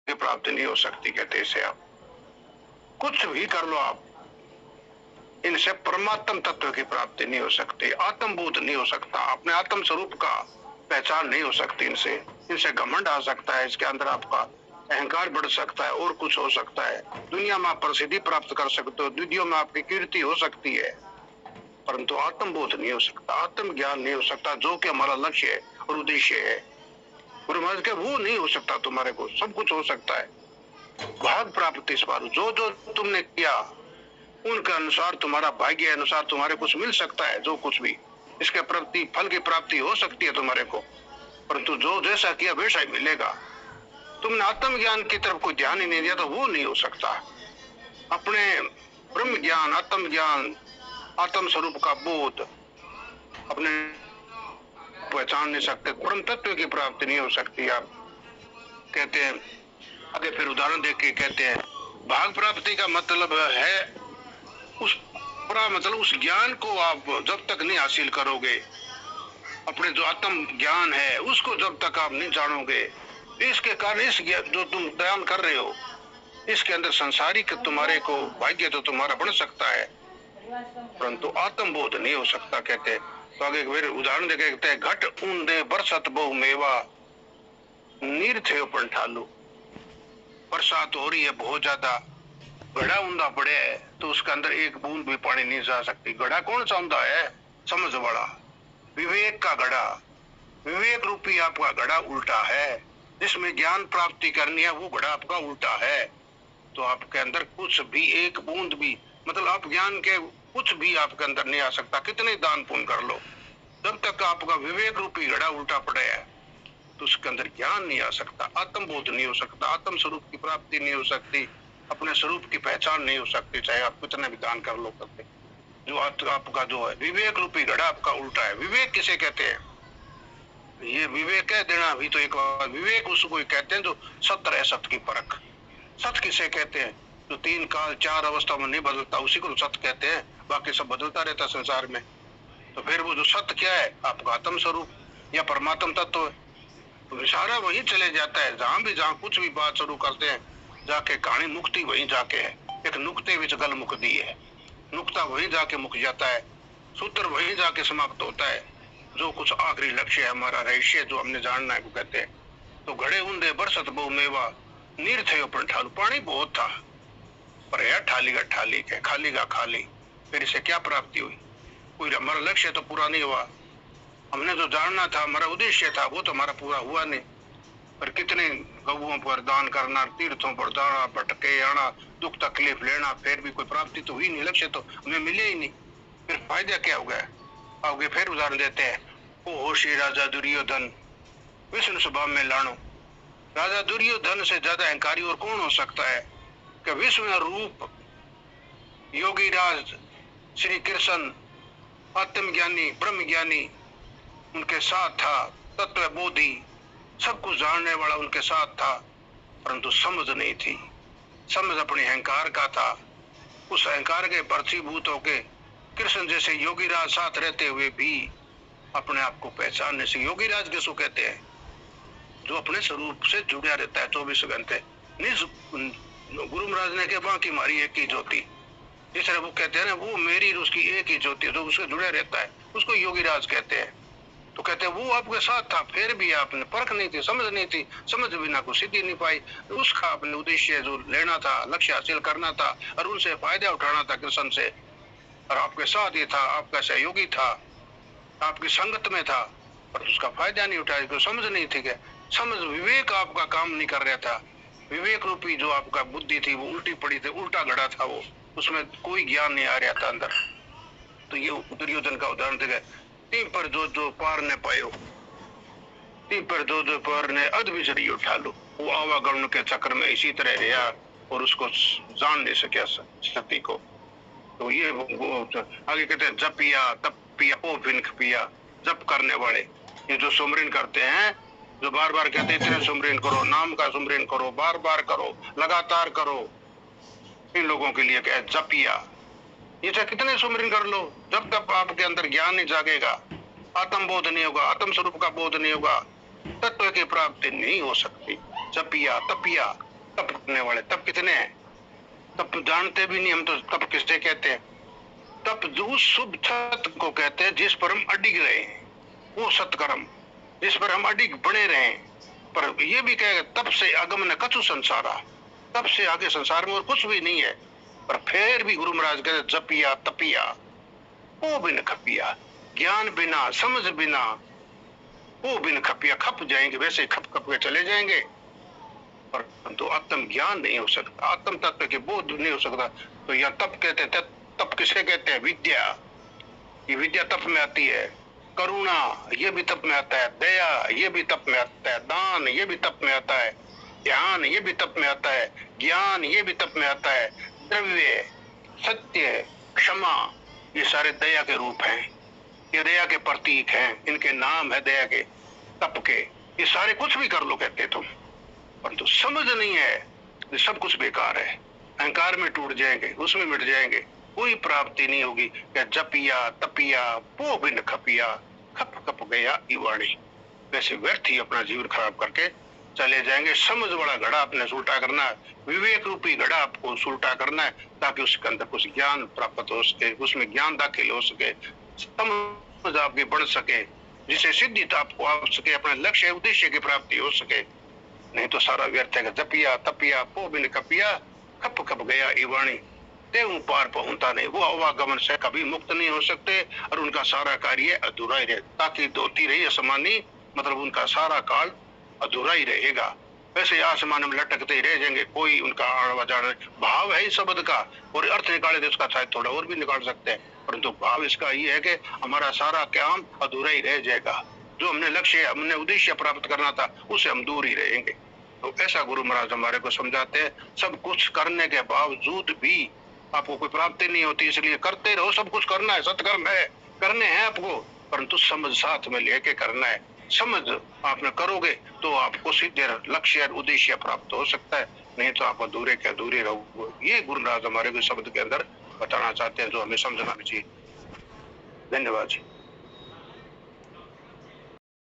की प्राप्ति नहीं हो सकती। कहते इसे आप कुछ भी कर लो, आप इनसे परमात्म तत्व की प्राप्ति नहीं हो सकती, आत्मबोध नहीं हो सकता, अपने आत्म स्वरूप का पहचान नहीं हो सकती। इनसे इनसे घमंड आ सकता है, इसके अंदर आपका अहंकार बढ़ सकता है और कुछ हो सकता है। दुनिया में आप प्रसिद्धि प्राप्त कर सकते हो, दुनिया में आपकी कीर्ति हो सकती है, परंतु आत्मबोध नहीं हो सकता, आत्म ज्ञान नहीं हो सकता, जो कि हमारा लक्ष्य है और उद्देश्य है। गुरु महाराज के वो नहीं हो सकता। तुम्हारे को सब कुछ हो सकता है, भाग प्राप्ति इस बार जो जो तुमने किया उनके अनुसार, तुम्हारा भाग्य अनुसार तुम्हारे कुछ मिल सकता है। जो कुछ भी इसके प्रति फल की प्राप्ति हो सकती है तुम्हारे को, परंतु जो जैसा किया वैसा ही मिलेगा। तुमने आत्मज्ञान की तरफ कोई ध्यान ही नहीं दिया तो वो नहीं हो सकता। अपने ब्रह्म ज्ञान, आत्म ज्ञान, आत्म स्वरूप का बोध अपने पहचान नहीं सकते, परम तत्व की प्राप्ति नहीं हो सकती। आप कहते हैं आगे फिर उदाहरण देख के कहते हैं भाग प्राप्ति का मतलब है उस पूरा मतलब उस ज्ञान को आप जब तक नहीं हासिल करोगे, अपने जो आत्म ज्ञान है उसको जब तक आप नहीं जानोगे, इसके कारण इस जो तुम बयान कर रहे हो इसके अंदर संसारिक तुम्हारे को भाग्य तो तुम्हारा बन सकता है, परंतु आत्मबोध नहीं हो सकता। कहते हैं तो आगे फिर उदाहरण देके कहते हैं घट ऊंदे बरसत बहु मेवा नीर थे पंठालू। बरसात हो रही है बहुत ज्यादा, घड़ा ऊंधा पड़े है तो उसके अंदर एक बूंद भी पानी नहीं जा सकती। घड़ा कौन सा ऊंधा है? समझ वाला, विवेक का घड़ा, विवेक रूपी आपका घड़ा उल्टा है, जिसमें ज्ञान प्राप्ति करनी है वो घड़ा आपका उल्टा है। तो आपके अंदर कुछ भी एक बूंद भी मतलब आप ज्ञान के कुछ भी आपके अंदर नहीं आ सकता, कितने दान पुण्य कर लो, जब तक आपका विवेक रूपी घड़ा उल्टा पड़े है तो उसके अंदर ज्ञान नहीं आ सकता, आत्मबोध नहीं हो सकता, आत्म स्वरूप की प्राप्ति नहीं हो सकती, अपने स्वरूप की पहचान नहीं हो सकती, चाहे आप कितने भी दान कर लो करते। जो आपका जो है विवेक रूपी घड़ा आपका उल्टा है। विवेक किसे कहते हैं? ये विवेक कह देना भी तो एक विवेक उसको कहते हैं जो सत्य है, सत्य की परख। सत्य किसे कहते हैं? जो तीन काल चार अवस्था में नहीं बदलता उसी को सत्य कहते हैं, बाकी सब बदलता रहता संसार में। तो फिर वो जो सत्य क्या है? आपका आत्म स्वरूप या परमात्म तत्व है। तो इशारा वही चले जाता है, जहां कुछ भी बात शुरू करते हैं जाके कहानी मुक्ति वहीं जाके है। एक नुक्ते विच गल मुक्ति है, नुक्ता वहीं जाके मुक जाता है, सूत्र वहीं जाके समाप्त होता है। जो कुछ आखिरी लक्ष्य है हमारा रहस्य जो हमने जानना है वो कहते हैं। तो घड़े ऊंधे बरसत बहु मेवा नीर थे ऊपर ठालू। पानी बहुत था पर यह ठाली का ठाली के खाली का खाली, फिर इसे क्या प्राप्ति हुई? कोई हमारा लक्ष्य तो पूरा नहीं हुआ, हमने जो जानना था हमारा उद्देश्य था वो तो हमारा पूरा हुआ नहीं। पर कितने गौओं पर दान करना, तीर्थों पर जाना, भटके आना, दुख तकलीफ लेना, फिर भी कोई प्राप्ति तो हुई नहीं, लक्ष्य तो हमें मिले ही नहीं, फिर फायदा क्या हो गया? आगे फिर उदाहरण देते हैं ओ होशी राजा दुर्योधन विष्णु स्वभाव में लाणो। राजा दुर्योधन से ज्यादा अहंकारी और कौन हो सकता है कि विश्व रूप योगी राज श्री कृष्ण आत्मज्ञानी ब्रह्म ज्ञानी उनके साथ था, तत्व बोधि सब कुछ जानने वाला उनके साथ था, परंतु समझ नहीं थी। समझ अपने अहंकार का था। उस अहंकार के प्रतिभूत होके कृष्ण जैसे योगी राज साथ रहते हुए भी अपने आप को पहचानने से, योगी राज किसको कहते हैं? जो अपने स्वरूप से जुड़ा रहता है 24 घंटे। गुरु महाराज ने कहा बाकी हमारी एक ही ज्योति, जिस तरह वो कहते हैं ना वो मेरी उसकी एक ही ज्योति, जो उससे जुड़े रहता है उसको योगी राज कहते हैं। तो कहते हैं वो आपके साथ था, फिर भी आपने परख नहीं थी, समझ नहीं थी, समझ बिना को सिद्धि नहीं पाई। उसका अपने उद्देश्य जो लेना था, लक्ष्य हासिल करना था और उनसे फायदा उठाना था कृष्ण से, और आपके साथ ही था, आपका सहयोगी था, आपकी संगत में था, पर उसका फायदा नहीं उठाया, समझ नहीं थी। क्या समझ विवेक आपका काम नहीं कर रहा था, विवेक रूपी जो आपका बुद्धि थी वो उल्टी पड़ी थी, उल्टा घड़ा था वो, उसमें कोई ज्ञान नहीं आ रहा था अंदर। तो ये दुर्योधन का उदाहरण देगा। तीन पर जो पार ने पायो, तीन पर जो पार ने अध बिजरी उठा लो। वो आवागमन के चक्र में इसी तरह रहा और उसको जान नहीं सका शक्ति को। तो ये वो आगे कहते हैं जपिया तपिया ओ भिनख पिया। जप करने वाले ये जो सुमरन करते हैं, जो बार बार कहते हैं इतने सुमरन करो, नाम का सुमरन करो, बार बार करो, लगातार करो, इन लोगों के लिए क्या जपिया। ये चाहे कितने सुमरन कर लो, जब तक आपके अंदर ज्ञान नहीं जागेगा, आत्मबोध नहीं होगा, आत्म स्वरूप का बोध नहीं होगा, तत्व की प्राप्ति नहीं हो सकती। जपिया तपिया तप करने वाले। तप कितने हैं? तप जानते भी नहीं हम तो, तप किससे कहते हैं? तप उस शुभ सत्य को कहते हैं जिस पर हम अडिग रहे, वो सत्कर्म जिस पर हम अडिग बने रहे। पर ये भी कहेगा तप से आगम न कछु संसारा, तप से आगे संसार में और कुछ भी नहीं है। पर फिर भी गुरु महाराज कहते जपिया तपिया वो बिन खपिया, ज्ञान बिना समझ बिना वो बिन खपिया, खप जाएंगे, वैसे खप खप के चले जाएंगे। परंतु तो आत्म ज्ञान नहीं हो सकता, आत्म तत्व के बोध नहीं हो सकता। तो यह तप कहते हैं। तप किसे कहते हैं? विद्या। ये विद्या तप में आती है। करुणा ये भी तप में आता है। दया ये भी तप में आता है। दान ये भी तप में आता है। ध्यान ये भी तप में आता है। ज्ञान ये भी तप में आता है। द्रव्य, सत्य, क्षमा ये सारे दया के रूप हैं, ये दया के प्रतीक हैं, इनके नाम है दया के, तप के। ये सारे कुछ भी कर लो कहते तुम, परंतु समझ नहीं है, ये सब कुछ बेकार है। अहंकार में टूट जाएंगे, उसमें मिट जाएंगे, कोई प्राप्ति नहीं होगी। क्या जपिया तपिया वो बिन खपिया, खप खप गया ईवाणी। वैसे व्यर्थ ही अपना जीवन खराब करके चले जाएंगे। समझ वाला घड़ा अपने उल्टा करना है, विवेक रूपी घड़ा आपको उल्टा करना है, ताकि उसके अंदर कुछ ज्ञान प्राप्त हो सके, उसमें ज्ञान दाखिल हो सके, समझ आपकी बढ़ सके, जिसे सिद्धि आपको आ सके, अपने लक्ष्य उद्देश्य की प्राप्ति हो सके। नहीं तो सारा व्यर्थ है। जपिया तपिया पो बिन कपिया, खप खप गया ईवाणी। देव पार पहुंचता नहीं, वो आवागमन से कभी मुक्त नहीं हो सकते और उनका सारा कार्य अधूरा ही रहे। ताकि धोती रही आसमानी, मतलब उनका सारा काल अधूरा ही रहेगा। वैसे आसमान में लटकते ही रह जाएंगे, कोई उनका आवाजान भाव है इस शब्द का, और अर्थ निकाले तो उसका शायद थोड़ा और भी निकाल सकते हैं, परंतु भाव इसका ये है कि हमारा सारा काम अधूरा ही रह जाएगा। जो हमने लक्ष्य, हमने उद्देश्य प्राप्त करना था, उससे हम दूर ही रहेंगे। तो ऐसा गुरु महाराज हमारे को समझाते हैं। सब कुछ करने के बावजूद भी आपको कोई प्राप्ति नहीं होती, इसलिए करते रहो। सब कुछ करना है, सत्कर्म है, करने हैं आपको, परंतु समझ साथ में लेके करना है। समझ आपने करोगे तो आपको सीधे लक्ष्य और उद्देश्य प्राप्त हो सकता है, नहीं तो आप अधूरे के अधूरे रहोगे। ये गुरु महाराज हमारे को शब्द के अंदर बताना चाहते हैं, जो हमें समझना भी चाहिए। धन्यवाद जी।